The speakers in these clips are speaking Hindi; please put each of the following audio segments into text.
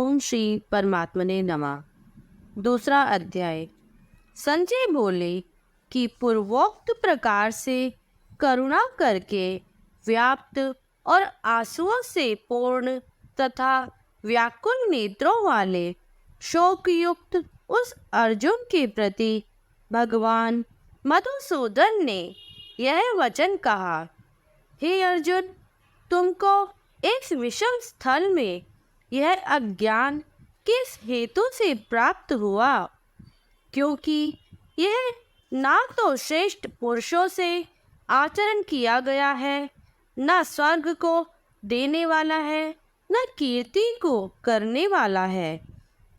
ओम श्री परमात्मने नमः। दूसरा अध्याय। संजय बोले कि पूर्वोक्त प्रकार से करुणा करके व्याप्त और आंसुओं से पूर्ण तथा व्याकुल नेत्रों वाले शोकयुक्त उस अर्जुन के प्रति भगवान मधुसूदन ने यह वचन कहा। हे अर्जुन, तुमको इस विषम स्थल में यह अज्ञान किस हेतु से प्राप्त हुआ? क्योंकि यह ना तो श्रेष्ठ पुरुषों से आचरण किया गया है, न स्वर्ग को देने वाला है, न कीर्ति को करने वाला है।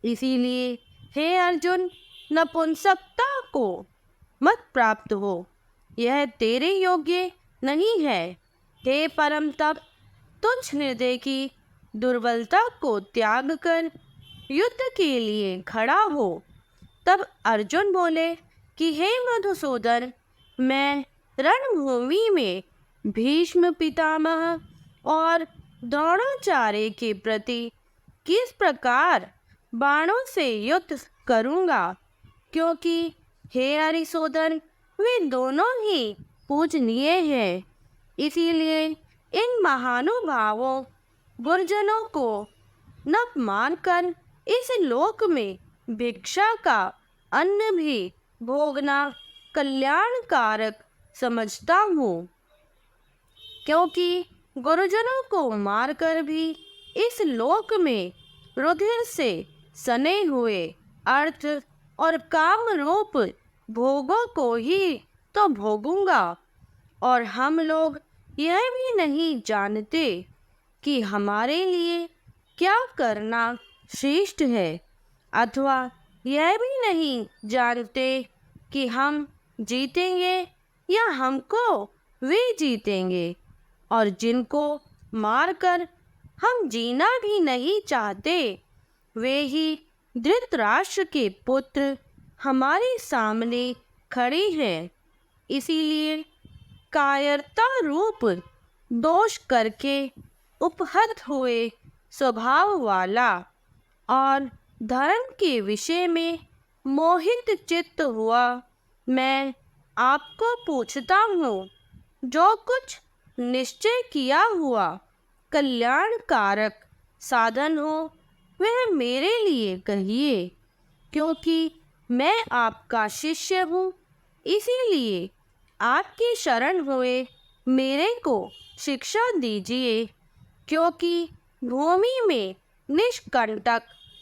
इसीलिए हे अर्जुन, नपुंसकता को मत प्राप्त हो, यह तेरे योग्य नहीं है। हे परम तप, तुच्छ हृदय की दुर्बलता को त्याग कर युद्ध के लिए खड़ा हो। तब अर्जुन बोले कि हे मधुसूदन, मैं रणभूमि में भीष्म पितामह और द्रोणाचार्य के प्रति किस प्रकार बाणों से युद्ध करूँगा, क्योंकि हे हरिशोदन, वे दोनों ही पूजनीय हैं। इसीलिए इन महानुभावों गुरुजनों को न मानकर इस लोक में भिक्षा का अन्न भी भोगना कल्याणकारक समझता हूँ, क्योंकि गुरुजनों को मारकर भी इस लोक में रुधिर से सने हुए अर्थ और काम रूप भोगों को ही तो भोगूंगा। और हम लोग यह भी नहीं जानते कि हमारे लिए क्या करना श्रेष्ठ है, अथवा यह भी नहीं जानते कि हम जीतेंगे या हमको वे जीतेंगे। और जिनको मारकर हम जीना भी नहीं चाहते, वे ही धृतराष्ट्र के पुत्र हमारे सामने खड़े हैं। इसीलिए कायरता रूप दोष करके उपहत हुए स्वभाव वाला और धर्म के विषय में मोहित चित्त हुआ मैं आपको पूछता हूँ, जो कुछ निश्चय किया हुआ कल्याणकारक साधन हो वह मेरे लिए कहिए, क्योंकि मैं आपका शिष्य हूँ। इसीलिए आपकी शरण हुए मेरे को शिक्षा दीजिए, क्योंकि भूमि में निष्कंटक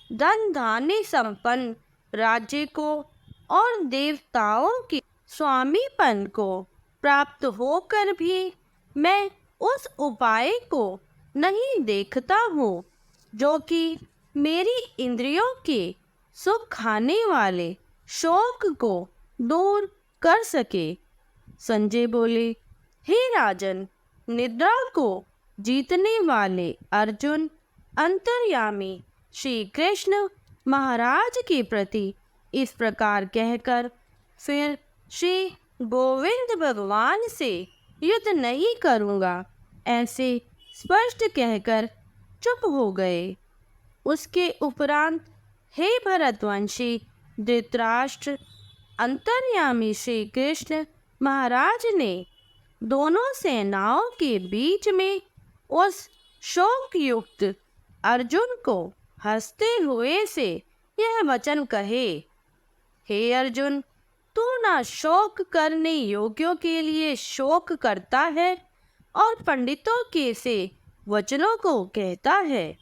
धन धान्य संपन्न राज्य को और देवताओं के स्वामीपन को प्राप्त होकर भी मैं उस उपाय को नहीं देखता हूँ, जो कि मेरी इंद्रियों के सुख खाने वाले शोक को दूर कर सके। संजय बोले, हे राजन, निद्रा को जीतने वाले अर्जुन अंतर्यामी श्री कृष्ण महाराज के प्रति इस प्रकार कहकर फिर श्री गोविंद भगवान से युद्ध नहीं करूँगा ऐसे स्पष्ट कहकर चुप हो गए। उसके उपरांत हे भरतवंशी धृतराष्ट्र, अंतर्यामी श्री कृष्ण महाराज ने दोनों सेनाओं के बीच में उस शोकयुक्त अर्जुन को हंसते हुए से यह वचन कहे। हे अर्जुन, तू ना शोक करने योग्यों के लिए शोक करता है और पंडितों के से वचनों को कहता है,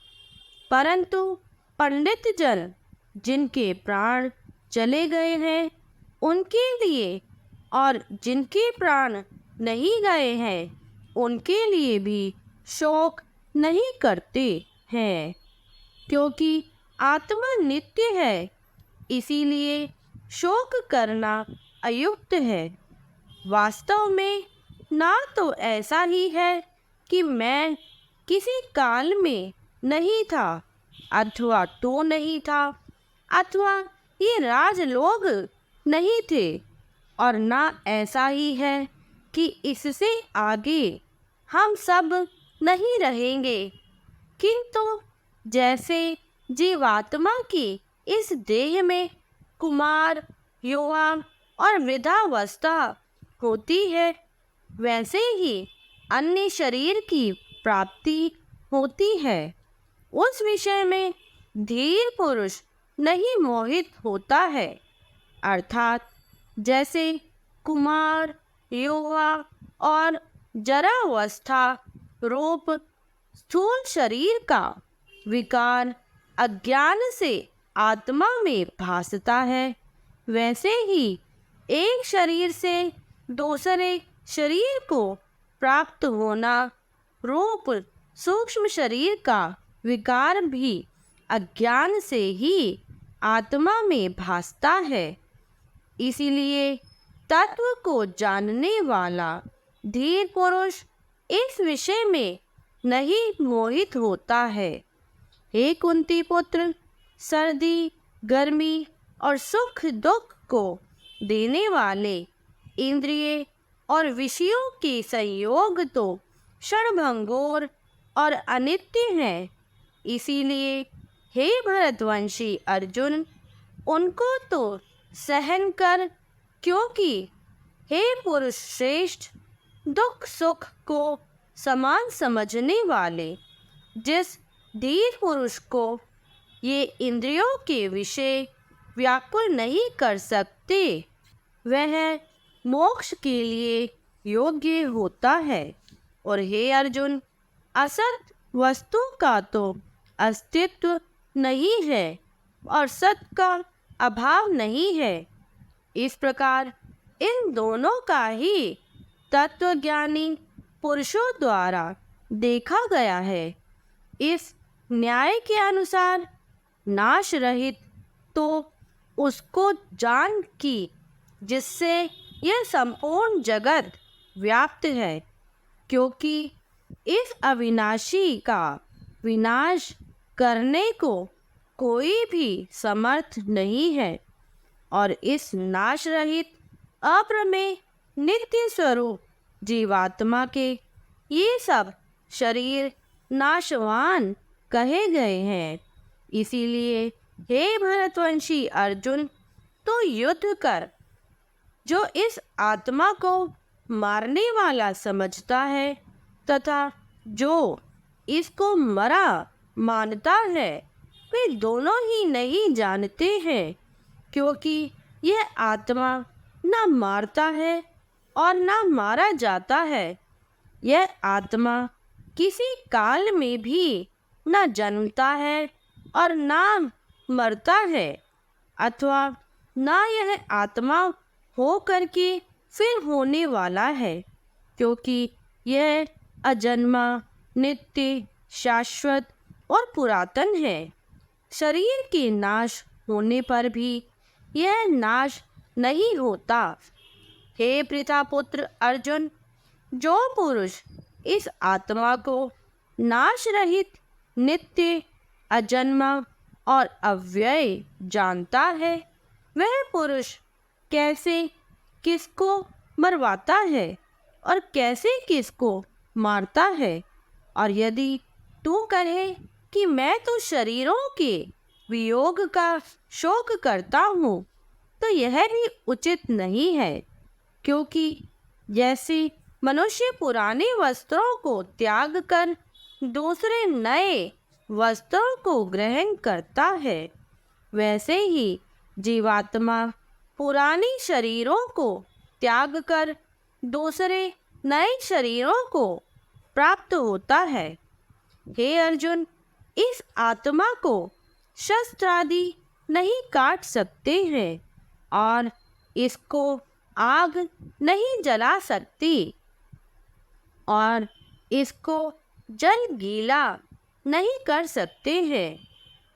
परंतु पंडित जन जिनके प्राण चले गए हैं उनके लिए और जिनके प्राण नहीं गए हैं उनके लिए भी शोक नहीं करते हैं, क्योंकि आत्मा नित्य है। इसीलिए शोक करना अयुक्त है। वास्तव में ना तो ऐसा ही है कि मैं किसी काल में नहीं था, अथवा तो नहीं था, अथवा ये राज लोग नहीं थे, और ना ऐसा ही है कि इससे आगे हम सब नहीं रहेंगे। किंतु जैसे जीवात्मा की इस देह में कुमार, युवा और वृद्धावस्था होती है, वैसे ही अन्य शरीर की प्राप्ति होती है। उस विषय में धीर पुरुष नहीं मोहित होता है, अर्थात जैसे कुमार, युवा और जरावस्था रूप स्थूल शरीर का विकार अज्ञान से आत्मा में भासता है, वैसे ही एक शरीर से दूसरे शरीर को प्राप्त होना रूप सूक्ष्म शरीर का विकार भी अज्ञान से ही आत्मा में भासता है। इसीलिए तत्व को जानने वाला धीर पुरुष इस विषय में नहीं मोहित होता है। हे कुंती पुत्र, सर्दी, गर्मी और सुख दुख को देने वाले इंद्रिय और विषयों के संयोग तो क्षणभंगुर और अनित्य हैं। इसीलिए हे भरतवंशी अर्जुन, उनको तो सहन कर, क्योंकि हे पुरुष श्रेष्ठ, दुख सुख को समान समझने वाले जिस धीर पुरुष को ये इंद्रियों के विषय व्याकुल नहीं कर सकते, वह मोक्ष के लिए योग्य होता है। और हे अर्जुन, असत वस्तु का तो अस्तित्व नहीं है और सत का अभाव नहीं है। इस प्रकार इन दोनों का ही तत्वज्ञानी पुरुषों द्वारा देखा गया है। इस न्याय के अनुसार नाश रहित तो उसको जान कि जिससे यह संपूर्ण जगत व्याप्त है, क्योंकि इस अविनाशी का विनाश करने को कोई भी समर्थ नहीं है। और इस नाश रहित अप्रमेय नित्य स्वरूप जीवात्मा के ये सब शरीर नाशवान कहे गए हैं। इसीलिए हे भरतवंशी अर्जुन, तो युद्ध कर। जो इस आत्मा को मारने वाला समझता है तथा जो इसको मरा मानता है, वे दोनों ही नहीं जानते हैं, क्योंकि यह आत्मा न मारता है और न मारा जाता है। यह आत्मा किसी काल में भी न जन्मता है और न मरता है, अथवा न यह आत्मा हो करके फिर होने वाला है, क्योंकि यह अजन्मा, नित्य, शाश्वत और पुरातन है। शरीर के नाश होने पर भी यह नाश नहीं होता। हे पृथापुत्र अर्जुन, जो पुरुष इस आत्मा को नाश रहित, नित्य, अजन्मा और अव्यय जानता है, वह पुरुष कैसे किसको मरवाता है और कैसे किसको मारता है। और यदि तू कहे कि मैं तो शरीरों के वियोग का शोक करता हूँ, तो यह भी उचित नहीं है, क्योंकि जैसे मनुष्य पुराने वस्त्रों को त्याग कर दूसरे नए वस्त्रों को ग्रहण करता है, वैसे ही जीवात्मा पुराने शरीरों को त्याग कर दूसरे नए शरीरों को प्राप्त होता है। हे अर्जुन, इस आत्मा को शस्त्रादि नहीं काट सकते हैं और इसको आग नहीं जला सकती और इसको जल गीला नहीं कर सकते हैं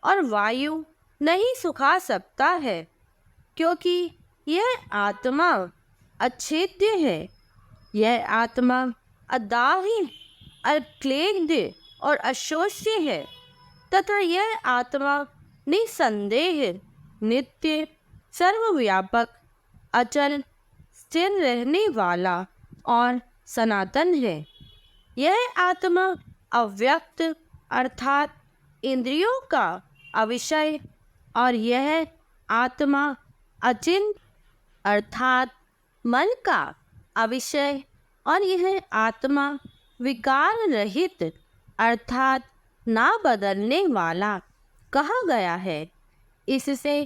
और वायु नहीं सुखा सकता है, क्योंकि यह आत्मा अच्छेद्य है। यह आत्मा अदाह्य, अक्लेद्य और अशोष्य है तथा यह आत्मा निसंदेह, नित्य, सर्वव्यापक, अचल, स्थिर रहने वाला और सनातन है। यह आत्मा अव्यक्त अर्थात इंद्रियों का अविषय और यह आत्मा अचिंत अर्थात मन का अविषय और यह आत्मा विकार रहित अर्थात ना बदलने वाला कहा गया है। इससे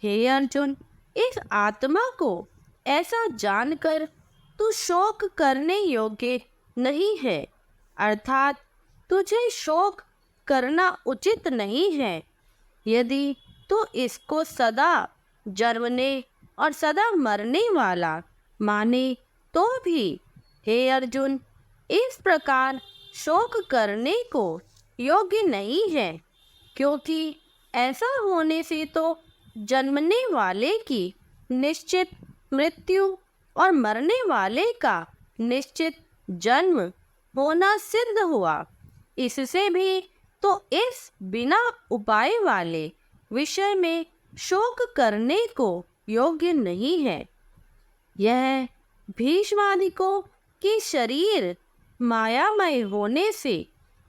हे अर्जुन, इस आत्मा को ऐसा जानकर तू शोक करने योग्य नहीं है, अर्थात तुझे शोक करना उचित नहीं है। यदि तू इसको सदा जन्मने और सदा मरने वाला माने तो भी हे अर्जुन, इस प्रकार शोक करने को योग्य नहीं है, क्योंकि ऐसा होने से तो जन्मने वाले की निश्चित मृत्यु और मरने वाले का निश्चित जन्म होना सिद्ध हुआ। इससे भी तो इस बिना उपाय वाले विषय में शोक करने को योग्य नहीं है। यह भीष्मादिकों की शरीर मायामय होने से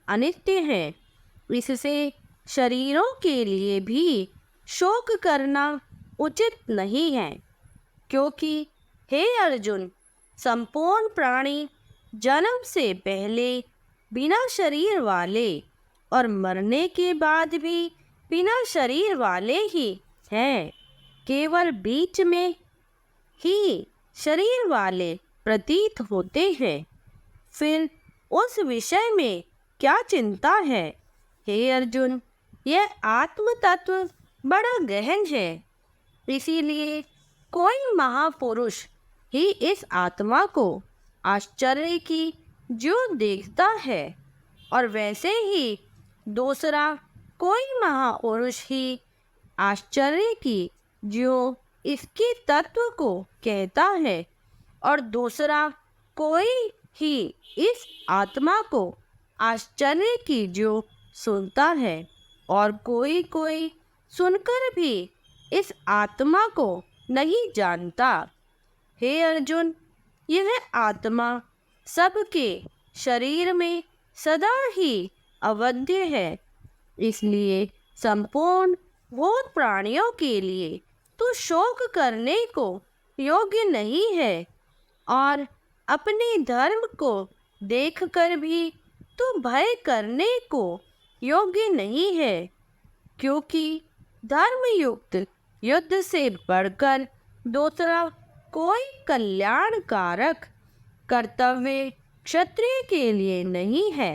अनित्य है। इससे शरीरों के लिए भी शोक करना उचित नहीं है, क्योंकि हे अर्जुन, संपूर्ण प्राणी जन्म से पहले बिना शरीर वाले और मरने के बाद भी बिना शरीर वाले ही हैं। केवल बीच में ही शरीर वाले प्रतीत होते हैं। फिर उस विषय में क्या चिंता है? हे अर्जुन, यह आत्म तत्व बड़ा गहन है। इसीलिए कोई महापुरुष ही इस आत्मा को आश्चर्य की जो देखता है, और वैसे ही दूसरा कोई महापुरुष ही आश्चर्य की जो इसके तत्व को कहता है, और दूसरा कोई ही इस आत्मा को आश्चर्य की जो सुनता है, और कोई कोई सुनकर भी इस आत्मा को नहीं जानता। हे अर्जुन, यह आत्मा सबके शरीर में सदा ही अवध्य है। इसलिए संपूर्ण भूत प्राणियों के लिए तू शोक करने को योग्य नहीं है, और अपने धर्म को देखकर भी तू भय करने को योग्य नहीं है, क्योंकि धर्मयुक्त युद्ध से बढ़कर दूसरा कोई कल्याणकारक कर्तव्य क्षत्रिय के लिए नहीं है।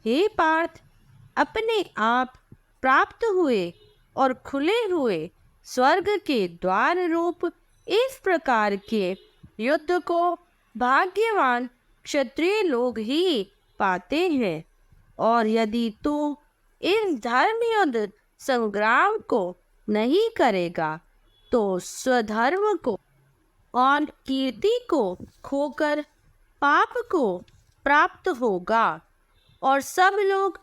हे पार्थ, अपने आप प्राप्त हुए और खुले हुए स्वर्ग के द्वार रूप इस प्रकार के युद्ध को भाग्यवान क्षत्रिय लोग ही पाते हैं। और यदि तू इस धर्म युद्ध संग्राम को नहीं करेगा तो स्वधर्म को और कीर्ति को खोकर पाप को प्राप्त होगा, और सब लोग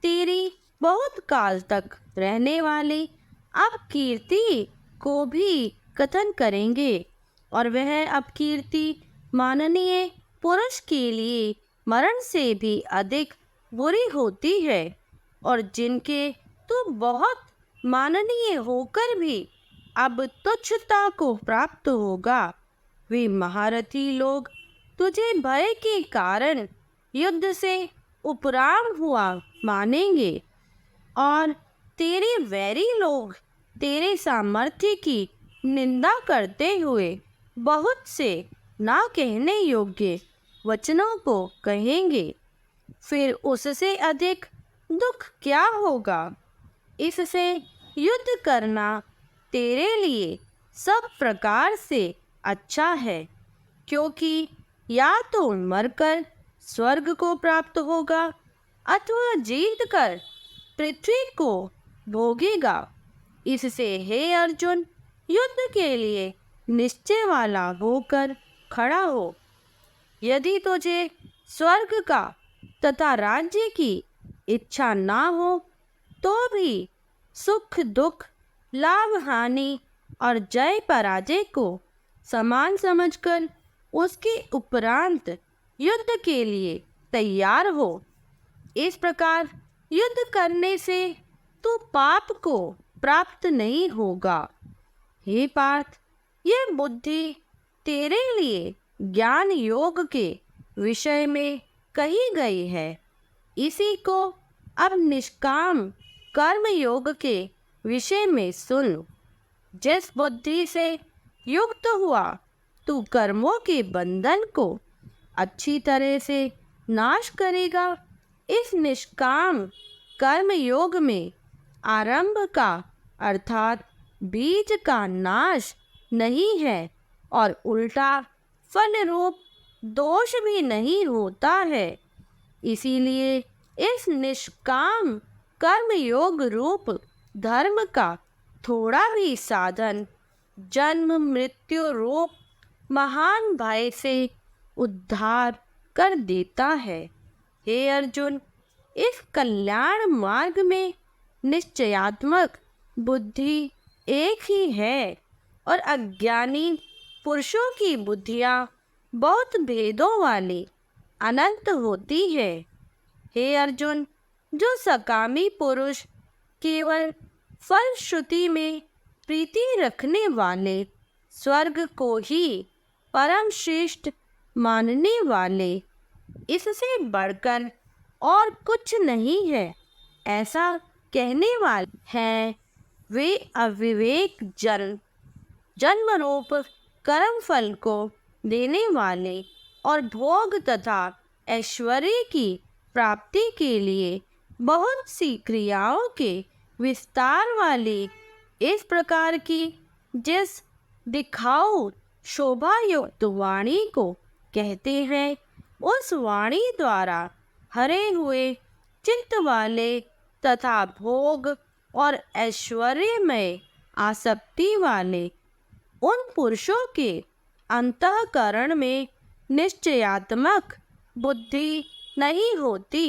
तेरी बहुत काल तक रहने वाली अपकीर्ति को भी कथन करेंगे, और वह अपकीर्ति माननीय पुरुष के लिए मरण से भी अधिक बुरी होती है, और जिनके तू बहुत माननीय होकर भी अब तुच्छता को प्राप्त होगा, वे महारथी लोग तुझे भय के कारण युद्ध से उपराम हुआ मानेंगे, और तेरे वैरी लोग तेरे सामर्थ्य की निंदा करते हुए बहुत से ना कहने योग्य वचनों को कहेंगे। फिर उससे अधिक दुख क्या होगा? इससे युद्ध करना तेरे लिए सब प्रकार से अच्छा है, क्योंकि या तो मरकर स्वर्ग को प्राप्त होगा अथवा जीत कर पृथ्वी को भोगेगा। इससे हे अर्जुन, युद्ध के लिए निश्चय वाला होकर खड़ा हो। यदि तुझे स्वर्ग का तथा राज्य की इच्छा ना हो तो भी सुख दुख, लाभ हानि और जय पराजय को समान समझकर उसके उपरांत युद्ध के लिए तैयार हो। इस प्रकार युद्ध करने से तो पाप को प्राप्त नहीं होगा। हे पार्थ, यह बुद्धि तेरे लिए ज्ञान योग के विषय में कही गई है। इसी को अब निष्काम कर्म योग के विषय में सुन। जिस बुद्धि से युक्त हुआ तू कर्मों के बंधन को अच्छी तरह से नाश करेगा। इस निष्काम कर्म योग में आरंभ का अर्थात बीज का नाश नहीं है और उल्टा फल रूप दोष भी नहीं होता है। इसीलिए इस निष्काम कर्म योग रूप धर्म का थोड़ा भी साधन जन्म मृत्यु रूप महान भय से उद्धार कर देता है। हे अर्जुन, इस कल्याण मार्ग में निश्चयात्मक बुद्धि एक ही है और अज्ञानी पुरुषों की बुद्धियां बहुत भेदों वाली अनंत होती है। हे अर्जुन, जो सकामी पुरुष केवल फल श्रुति में प्रीति रखने वाले, स्वर्ग को ही परम श्रेष्ठ मानने वाले, इससे बढ़कर और कुछ नहीं है ऐसा कहने वाले हैं, वे अविवेक जन्म रूप कर्म फल को देने वाले और भोग तथा ऐश्वर्य की प्राप्ति के लिए बहुत सी क्रियाओं के विस्तार वाली इस प्रकार की जिस दिखाऊ शोभा युक्त वाणी को कहते हैं, उस वाणी द्वारा हरे हुए चित्त वाले तथा भोग और ऐश्वर्य में आसक्ति वाले उन पुरुषों के अंतःकरण में निश्चयात्मक बुद्धि नहीं होती।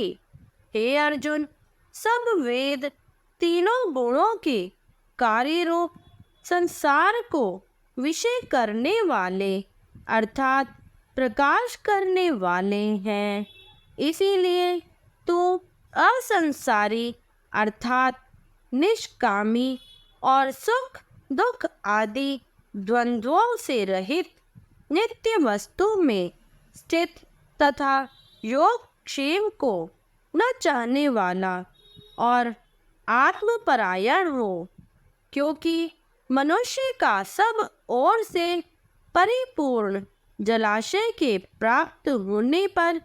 हे अर्जुन, सब वेद तीनों गुणों के कार्य रूप संसार को विषय करने वाले अर्थात प्रकाश करने वाले हैं। इसीलिए तू असंसारी अर्थात निष्कामी और सुख दुख आदि द्वंद्वों से रहित नित्य वस्तु में स्थित तथा योग क्षेम को न चाहने वाला और आत्मपरायण हो। क्योंकि मनुष्य का सब ओर से परिपूर्ण जलाशय के प्राप्त होने पर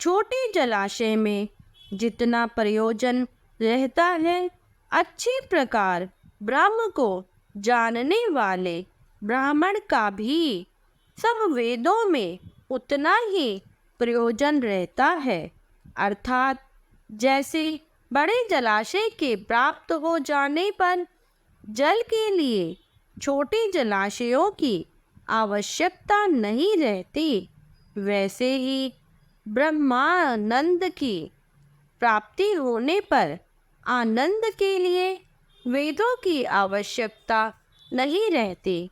छोटे जलाशय में जितना प्रयोजन रहता है, अच्छी प्रकार ब्रह्म को जानने वाले ब्राह्मण का भी सब वेदों में उतना ही प्रयोजन रहता है। अर्थात जैसे बड़े जलाशय के प्राप्त हो जाने पर जल के लिए छोटे जलाशयों की आवश्यकता नहीं रहती, वैसे ही ब्रह्मानंद की प्राप्ति होने पर आनंद के लिए वेदों की आवश्यकता नहीं रहती।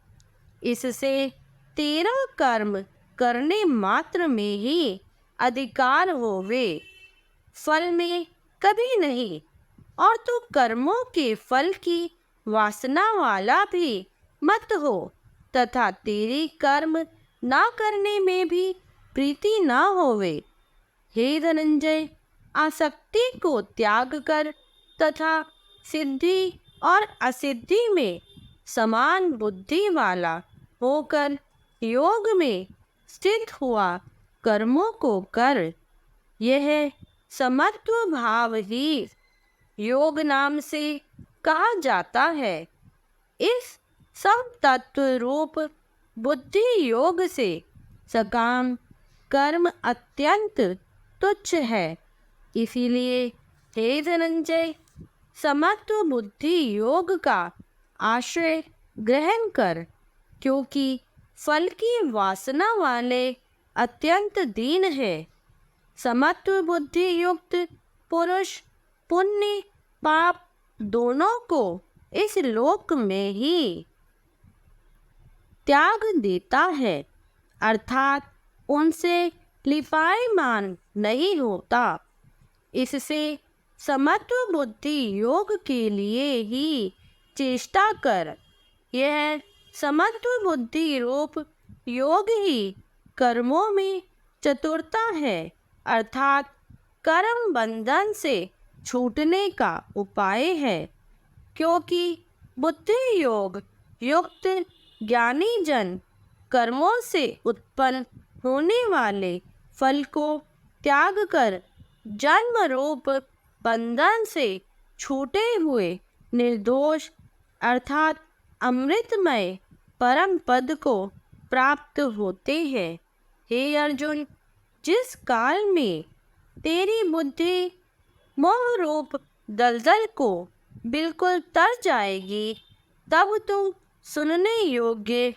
इससे तेरा कर्म करने मात्र में ही अधिकार होवे, फल में कभी नहीं। और तू कर्मों के फल की वासना वाला भी मत हो तथा तेरी कर्म ना करने में भी प्रीति ना होवे। हे धनंजय, आसक्ति को त्याग कर तथा सिद्धि और असिद्धि में समान बुद्धि वाला होकर योग में स्थित हुआ कर्मों को कर। यह समत्व भाव ही योग नाम से कहा जाता है। इस सम तत्व रूप बुद्धि योग से सकाम कर्म अत्यंत तुच्छ है। इसीलिए हे धनंजय, समत्व बुद्धि योग का आश्रय ग्रहण कर, क्योंकि फल की वासना वाले अत्यंत दीन है। समत्व बुद्धि युक्त पुरुष पुण्य पाप दोनों को इस लोक में ही त्याग देता है, अर्थात उनसे लिपायमान नहीं होता। इससे समत्व बुद्धि योग के लिए ही चेष्टा कर। यह समत्व बुद्धि रूप योग ही कर्मों में चतुरता है, अर्थात कर्म बंधन से छूटने का उपाय है। क्योंकि बुद्धि योग युक्त ज्ञानी जन कर्मों से उत्पन्न होने वाले फल को त्याग कर जन्म रूप बंधन से छूटे हुए निर्दोष अर्थात अमृतमय परम पद को प्राप्त होते हैं। हे अर्जुन, जिस काल में तेरी बुद्धि मोह रूप दलदल को बिल्कुल तर जाएगी, तब तू सुनने योग्य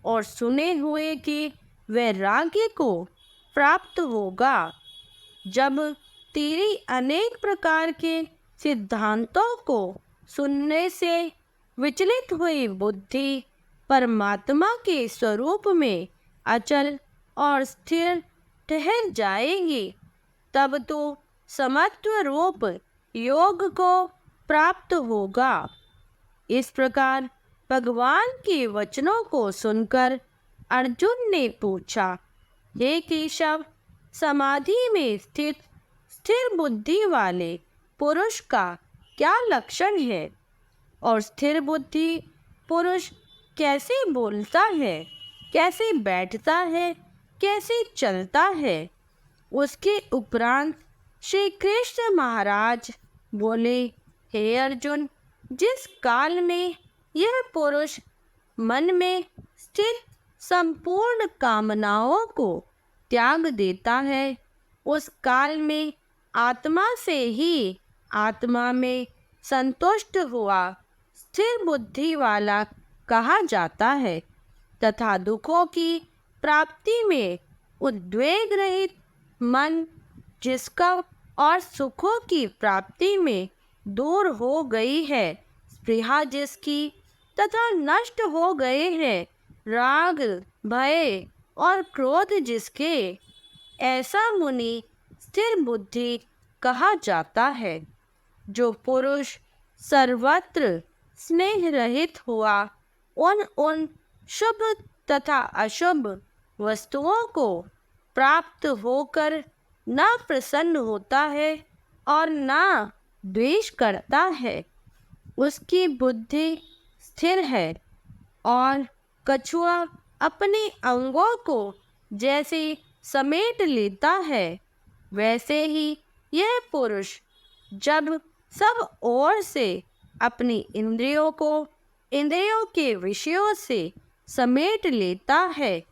और सुने हुए के वैराग्य को प्राप्त होगा। जब तेरी अनेक प्रकार के सिद्धांतों को सुनने से विचलित हुई बुद्धि परमात्मा के स्वरूप में अचल और स्थिर ठहर जाएगी, तब तो समत्व रूप योग को प्राप्त होगा। इस प्रकार भगवान के वचनों को सुनकर अर्जुन ने पूछा, हे केशव, समाधि में स्थित स्थिर बुद्धि वाले पुरुष का क्या लक्षण है? और स्थिर बुद्धि पुरुष कैसे बोलता है, कैसे बैठता है, कैसे चलता है? उसके उपरांत श्री कृष्ण महाराज बोले, हे अर्जुन, जिस काल में यह पुरुष मन में स्थित संपूर्ण कामनाओं को त्याग देता है, उस काल में आत्मा से ही आत्मा में संतुष्ट हुआ स्थिर बुद्धि वाला कहा जाता है, तथा दुखों की प्राप्ति में उद्वेग रहित मन जिसका और सुखों की प्राप्ति में दूर हो गई है स्पृहा जिसकी, तथा नष्ट हो गए हैं राग भय और क्रोध जिसके, ऐसा मुनि स्थिर बुद्धि कहा जाता है। जो पुरुष सर्वत्र स्नेह रहित हुआ उन शुभ तथा अशुभ वस्तुओं को प्राप्त होकर न प्रसन्न होता है और न द्वेष करता है, उसकी बुद्धि स्थिर है। और कछुआ अपने अंगों को जैसे समेट लेता है, वैसे ही यह पुरुष जब सब ओर से अपनी इंद्रियों को इंद्रियों के विषयों से समेट लेता है,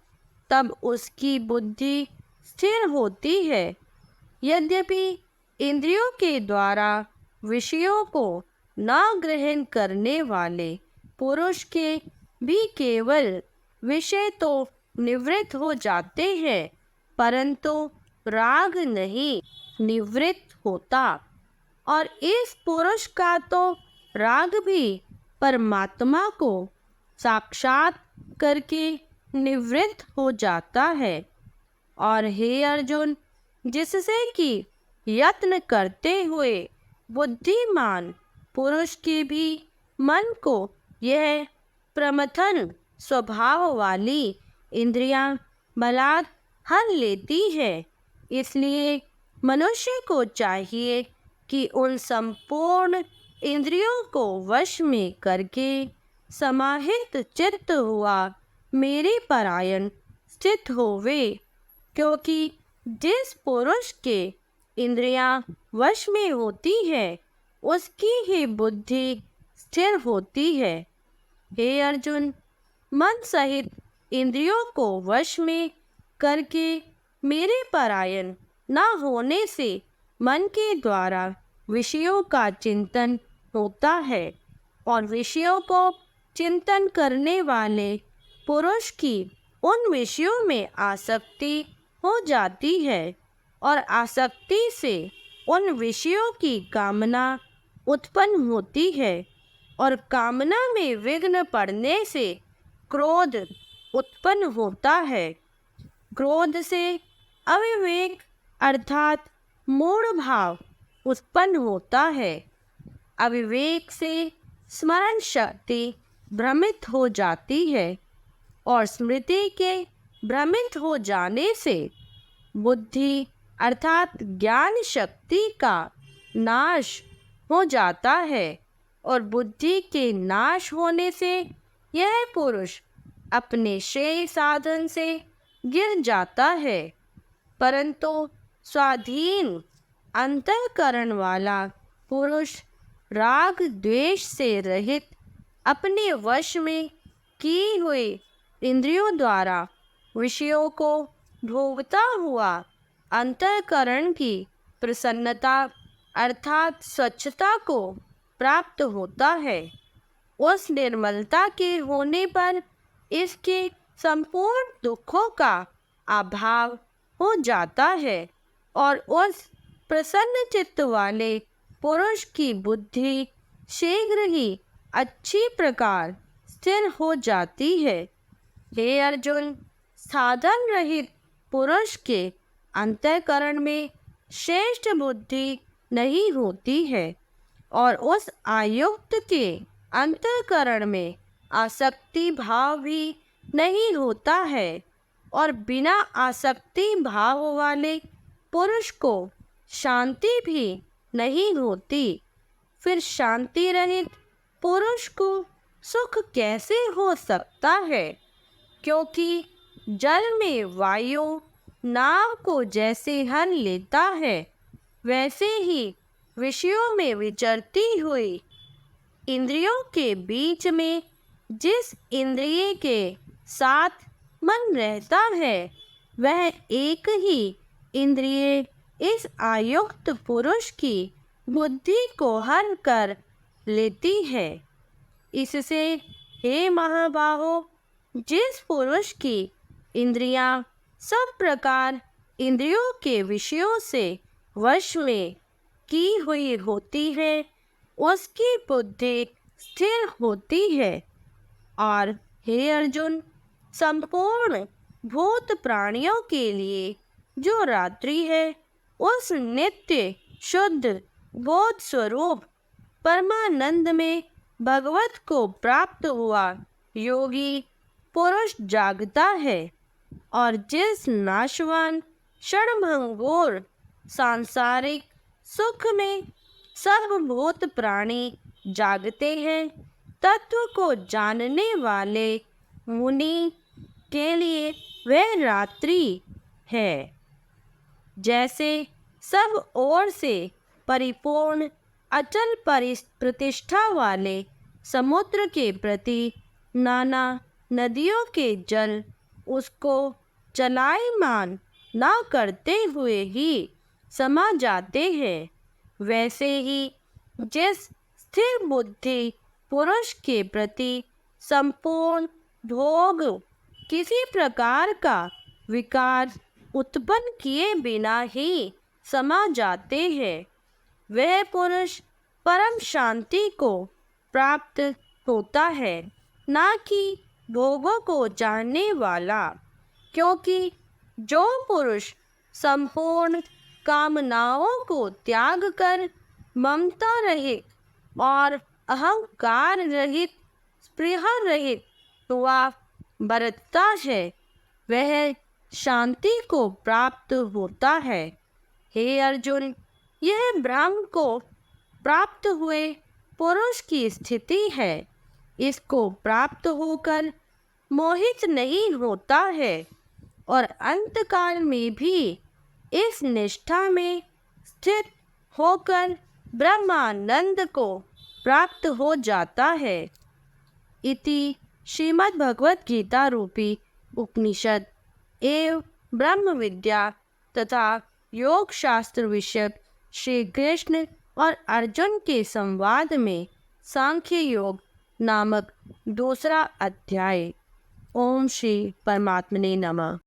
तब उसकी बुद्धि स्थिर होती है। यद्यपि इंद्रियों के द्वारा विषयों को न ग्रहण करने वाले पुरुष के भी केवल विषय तो निवृत्त हो जाते हैं, परंतु राग नहीं निवृत्त होता। और इस पुरुष का तो राग भी परमात्मा को साक्षात करके निवृत्त हो जाता है। और हे अर्जुन, जिससे कि यत्न करते हुए बुद्धिमान पुरुष के भी मन को यह प्रमथन स्वभाव वाली इंद्रियां बलात् हर लेती है, इसलिए मनुष्य को चाहिए कि उन संपूर्ण इंद्रियों को वश में करके समाहित चित्त हुआ मेरे परायण स्थित होवे। क्योंकि जिस पुरुष के इंद्रियां वश में होती है, उसकी ही बुद्धि स्थिर होती है। हे अर्जुन, मन सहित इंद्रियों को वश में करके मेरे परायण न होने से मन के द्वारा विषयों का चिंतन होता है, और विषयों को चिंतन करने वाले पुरुष की उन विषयों में आसक्ति हो जाती है, और आसक्ति से उन विषयों की कामना उत्पन्न होती है, और कामना में विघ्न पड़ने से क्रोध उत्पन्न होता है। क्रोध से अविवेक अर्थात मूढ़ भाव उत्पन्न होता है। अविवेक से स्मरण शक्ति भ्रमित हो जाती है और स्मृति के भ्रमित हो जाने से बुद्धि अर्थात ज्ञान शक्ति का नाश हो जाता है और बुद्धि के नाश होने से यह पुरुष अपने श्रेय साधन से गिर जाता है। परंतु स्वाधीन अंतःकरण वाला पुरुष राग द्वेष से रहित अपने वश में की हुई इंद्रियों द्वारा विषयों को भोगता हुआ अंतःकरण की प्रसन्नता अर्थात स्वच्छता को प्राप्त होता है। उस निर्मलता के होने पर इसके संपूर्ण दुखों का अभाव हो जाता है और उस प्रसन्न चित्त वाले पुरुष की बुद्धि शीघ्र ही अच्छी प्रकार स्थिर हो जाती है। हे अर्जुन, साधन रहित पुरुष के अंतःकरण में श्रेष्ठ बुद्धि नहीं होती है और उस आयुक्त के अंतःकरण में आसक्ति भाव भी नहीं होता है और बिना आसक्ति भाव वाले पुरुष को शांति भी नहीं होती। फिर शांति रहित पुरुष को सुख कैसे हो सकता है? क्योंकि जल में वायु नाव को जैसे हर लेता है, वैसे ही विषयों में विचरती हुई इंद्रियों के बीच में जिस इंद्रिय के साथ मन रहता है, वह एक ही इंद्रिय इस आयुक्त पुरुष की बुद्धि को हर कर लेती है। इससे हे महाबाहो, जिस पुरुष की इंद्रियां सब प्रकार इंद्रियों के विषयों से वश में की हुई होती है, उसकी बुद्धि स्थिर होती है। और हे अर्जुन, संपूर्ण भूत प्राणियों के लिए जो रात्रि है, उस नित्य शुद्ध बोध स्वरूप परमानंद में भगवत को प्राप्त हुआ योगी पुरुष जागता है और जिस नाशवान क्षणभंगुर सांसारिक सुख में सब भूत प्राणी जागते हैं, तत्व को जानने वाले मुनि के लिए वह रात्रि है। जैसे सब ओर से परिपूर्ण अचल प्रतिष्ठा वाले समुद्र के प्रति नाना नदियों के जल उसको चलायमान ना करते हुए ही समा जाते हैं, वैसे ही जिस स्थिर बुद्धि पुरुष के प्रति संपूर्ण भोग किसी प्रकार का विकार उत्पन्न किए बिना ही समा जाते हैं, वह पुरुष परम शांति को प्राप्त होता है, ना कि भोगों को जानने वाला। क्योंकि जो पुरुष संपूर्ण कामनाओं को त्याग कर ममता रहित और अहंकार रहित स्पृहा रहित हुआ बरतता है, वह शांति को प्राप्त होता है। हे अर्जुन, यह ब्रह्म को प्राप्त हुए पुरुष की स्थिति है। इसको प्राप्त होकर मोहित नहीं होता है और अंतकाल में भी इस निष्ठा में स्थित होकर ब्रह्मानंद को प्राप्त हो जाता है। इति श्रीमद् भगवत गीता रूपी उपनिषद एवं ब्रह्म विद्या तथा योग शास्त्र विषयक श्री कृष्ण और अर्जुन के संवाद में सांख्य योग नामक दूसरा अध्याय। ओम श्री परमात्मने नमः।